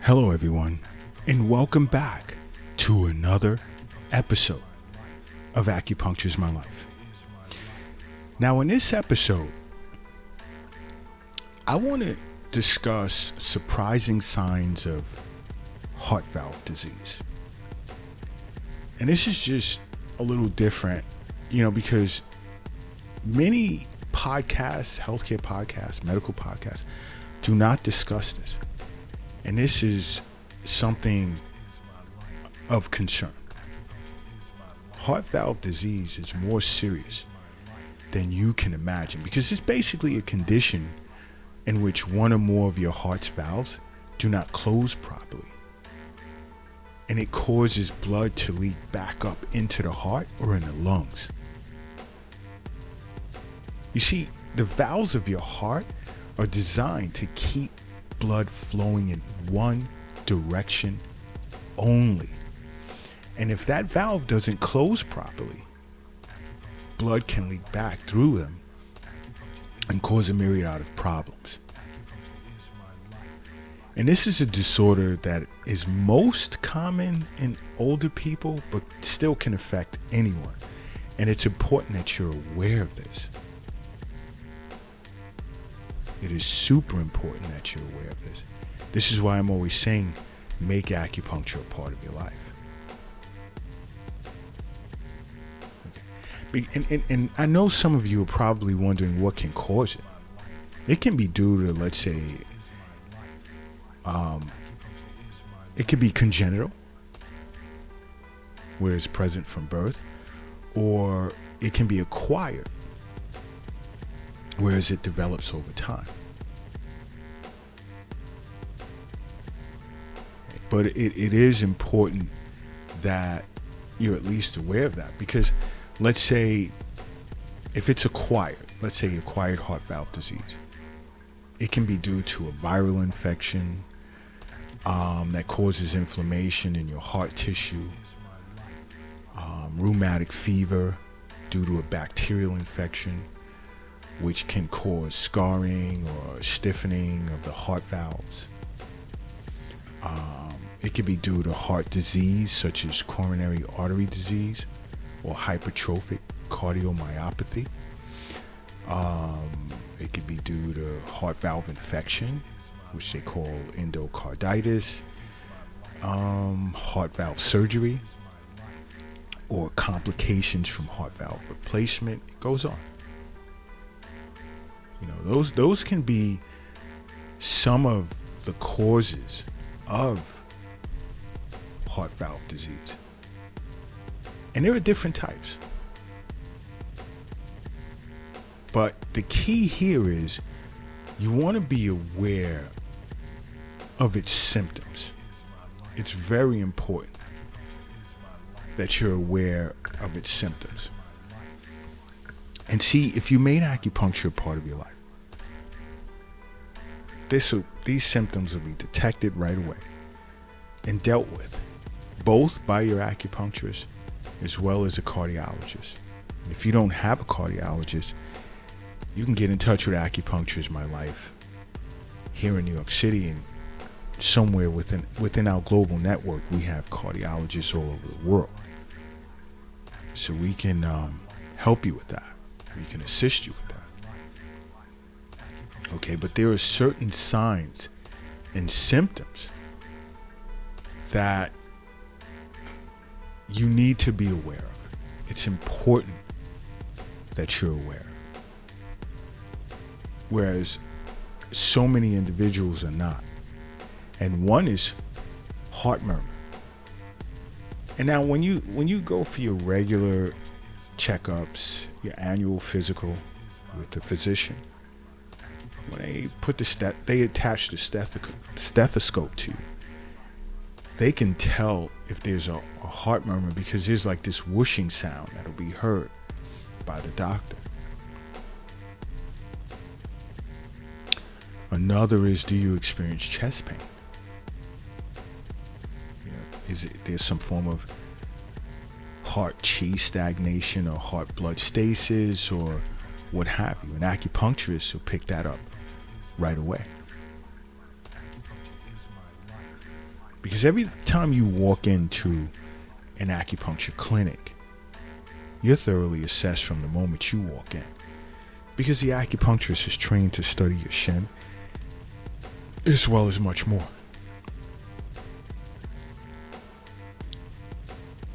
Hello, everyone, and welcome back to another episode of Acupuncture is My Life. Now, in this episode, I want to discuss surprising signs of heart valve disease. And this is just a little different, because many podcasts, healthcare podcasts, medical podcasts, do not discuss this. And this is something of concern. Heart valve disease is more serious than you can imagine because it's basically a condition in which one or more of your heart's valves do not close properly. And it causes blood to leak back up into the heart or in the lungs. You see, the valves of your heart are designed to keep blood flowing in one direction only. And if that valve doesn't close properly, blood can leak back through them and cause a myriad of problems. And this is a disorder that is most common in older people, but still can affect anyone. And it's important that you're aware of this. It is super important that you're aware of this. This is why I'm always saying, make acupuncture a part of your life. Okay. And I know some of you are probably wondering what can cause it. It can be due to, let's say, it could be congenital, where it's present from birth, or it can be acquired, whereas it develops over time. But it is important that you're at least aware of that, because let's say if it's acquired, let's say acquired heart valve disease, it can be due to a viral infection that causes inflammation in your heart tissue, rheumatic fever due to a bacterial infection, which can cause scarring or stiffening of the heart valves. It could be due to heart disease such as coronary artery disease or hypertrophic cardiomyopathy. It could be due to heart valve infection, which they call endocarditis, heart valve surgery, or complications from heart valve replacement. It goes on. Those can be some of the causes of heart valve disease. And there are different types. But the key here is you want to be aware of its symptoms. It's very important that you're aware of its symptoms. And see, if you made acupuncture a part of your life, these symptoms will be detected right away and dealt with, both by your acupuncturist as well as a cardiologist. And if you don't have a cardiologist, you can get in touch with Acupuncture is My Life here in New York City, and somewhere within our global network, we have cardiologists all over the world. So we can help you with that. We can assist you with that. Okay, but there are certain signs and symptoms that you need to be aware of. It's important that you're aware. Whereas so many individuals are not. And one is heart murmur. And now when you go for your regular checkups, your annual physical with the physician, when they put they attach the stethoscope to you, they can tell if there's a heart murmur because there's like this whooshing sound that'll be heard by the doctor. Another is, do you experience chest pain? There's some form of heart chi stagnation or heart blood stasis or what have you. An acupuncturist will pick that up right away. Because every time you walk into an acupuncture clinic, you're thoroughly assessed from the moment you walk in. Because the acupuncturist is trained to study your shin, as well as much more.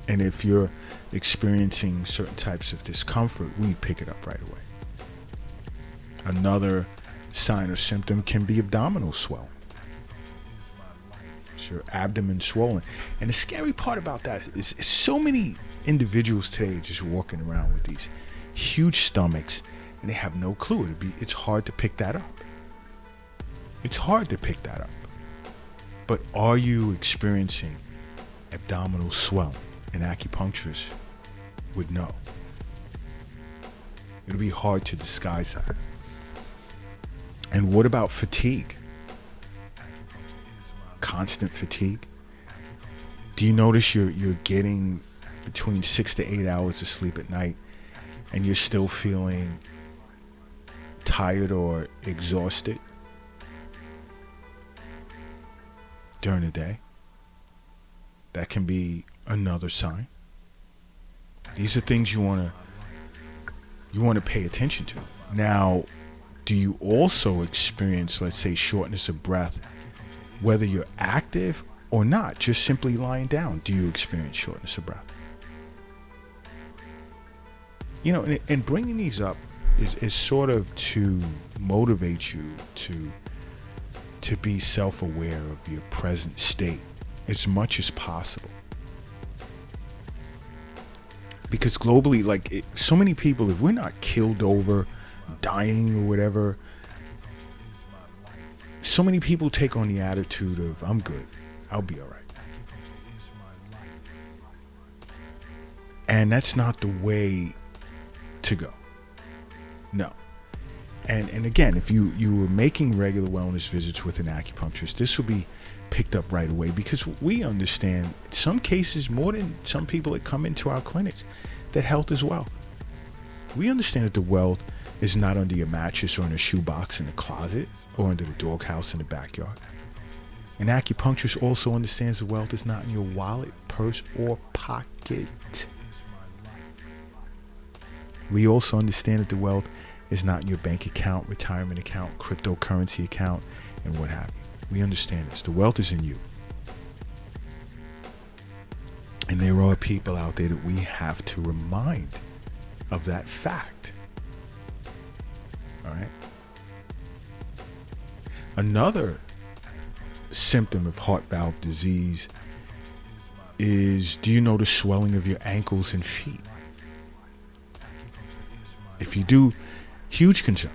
And if you're experiencing certain types of discomfort, we pick it up right away. Another sign or symptom can be abdominal swelling. It's your abdomen swollen. And the scary part about that is so many individuals today just walking around with these huge stomachs and they have no clue. It's hard to pick that up. It's hard to pick that up. But are you experiencing abdominal swelling? An acupuncturist would know. It'll be hard to disguise that. And what about fatigue? Constant fatigue? Do you notice you're getting between 6 to 8 hours of sleep at night and you're still feeling tired or exhausted during the day? That can be another sign. These are things you want to pay attention to. Now, do you also experience, let's say, shortness of breath, whether you're active or not, just simply lying down? Do you experience shortness of breath? You know, and bringing these up is sort of to motivate you to be self-aware of your present state as much as possible. Because globally, so many people, if we're not killed over, dying or whatever, so many people take on the attitude of, I'm good, I'll be all right. And that's not the way to go. No. And again, if you were making regular wellness visits with an acupuncturist, this will be picked up right away, because we understand in some cases, more than some people that come into our clinics, that health is wealth. We understand that the wealth is not under your mattress or in a shoebox in the closet or under the doghouse in the backyard. An acupuncturist also understands the wealth is not in your wallet, purse, or pocket. We also understand that the wealth is not in your bank account, retirement account, cryptocurrency account, and what have you. We understand this. The wealth is in you. And there are people out there that we have to remind of that fact. All right? Another symptom of heart valve disease is, do you notice swelling of your ankles and feet? If you do, huge concern.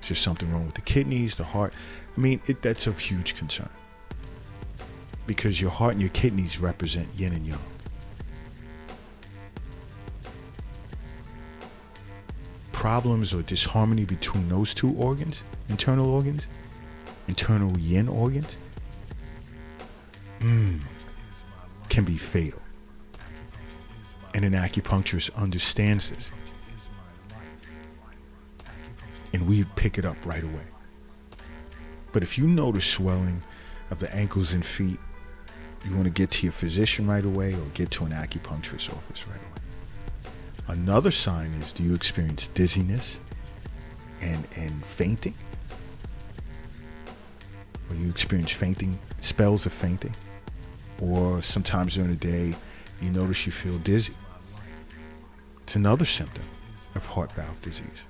Is there something wrong with the kidneys, the heart? I mean, that's of huge concern, because your heart and your kidneys represent yin and yang. Problems or disharmony between those two organs, internal yin organs, can be fatal. And an acupuncturist understands this. And we pick it up right away. But if you notice swelling of the ankles and feet, you want to get to your physician right away or get to an acupuncturist office right away. Another sign is, do you experience dizziness and fainting? Or you experience fainting, spells of fainting? Or sometimes during the day, you notice you feel dizzy. It's another symptom of heart valve disease.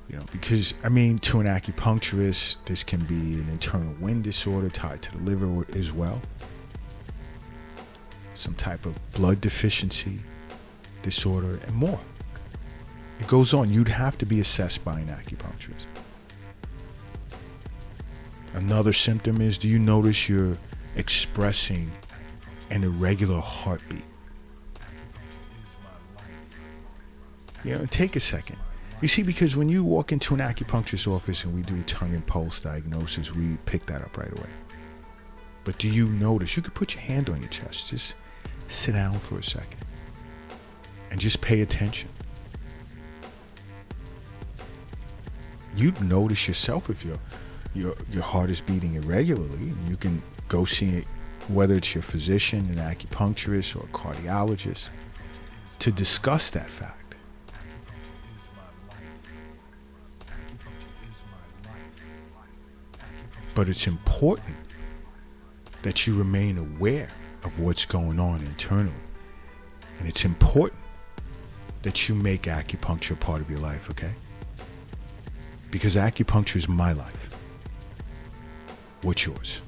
You know, because, I mean, to an acupuncturist, this can be an internal wind disorder tied to the liver as well. Some type of blood deficiency disorder and more. It goes on. You'd have to be assessed by an acupuncturist. Another symptom is, do you notice you're expressing an irregular heartbeat? You know, take a second. You see, because when you walk into an acupuncturist office and we do a tongue and pulse diagnosis, we pick that up right away. But do you notice, you could put your hand on your chest, just sit down for a second and just pay attention. you'd notice yourself if your heart is beating irregularly. And you can go see it, whether it's your physician, an acupuncturist, or a cardiologist, to discuss that fact. But it's important that you remain aware of what's going on internally. And it's important that you make acupuncture a part of your life, okay? Because acupuncture is my life. What's yours?